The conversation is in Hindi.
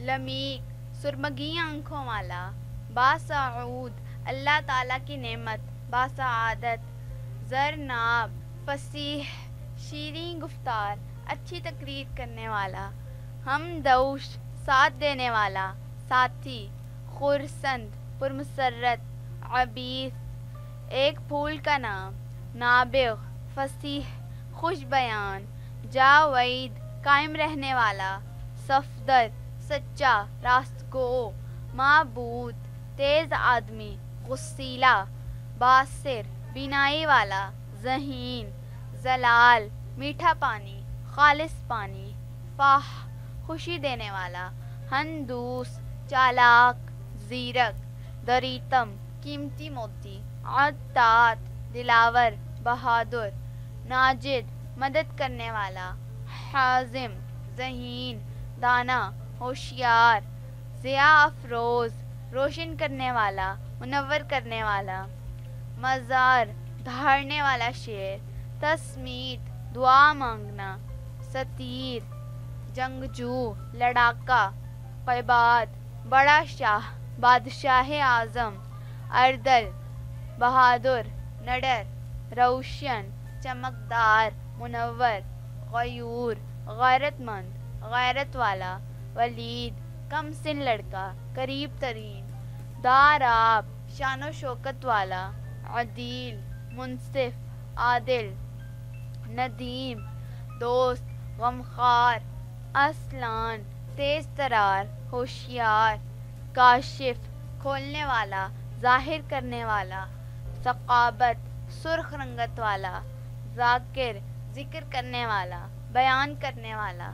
लमीक सुरमगी आंखों वाला, बासऊद अल्लाह ताला की नेमत, बासआदत ज़रनाब फसीह शीरीं गुफ्तार अच्छी तकरीर करने वाला, हमदौश साथ देने वाला, साथी खुरसंद पुरमसरत, अबीस एक फूल का नाम, नाबिग फसीह खुश बयान, जावईद कायम रहने वाला, सफदर सच्चा रास्तगो, माबूद तेज आदमी, गुस्सीला बासिर बीनाई वाला, ज़हीन जलाल मीठा पानी, खालिस पानी, फाह खुशी देने वाला, हंदूस चालाक ज़ीरक, दरीतम कीमती मोती, अत्तात दिलावर बहादुर, नाजिद मदद करने वाला, हाजिम ज़हीन दाना होशियार, ज़िया अफरोज़ रोशन करने वाला, मुनव्वर करने वाला, मज़ार धारने वाला शेर, तस्मीत दुआ मांगना, सतीर जंगजू लड़ाका, क़ैबाद बड़ा शाह बादशाह आज़म, अर्दल बहादुर नडर, रोशन चमकदार मुनव्वर, गयूर गैरतमंद गैरत वाला, वलीद कम सिन लड़का करीब तरीन, दाराब शानो शौकत वाला, अदील मुनसिफ आदिल, नदीम दोस्त गमखार, असलान तेज तरार होशियार, काशिफ खोलने वाला जाहिर करने वाला, सकाबत सुर्ख रंगत वाला, जाकिर जिक्र करने वाला बयान करने वाला।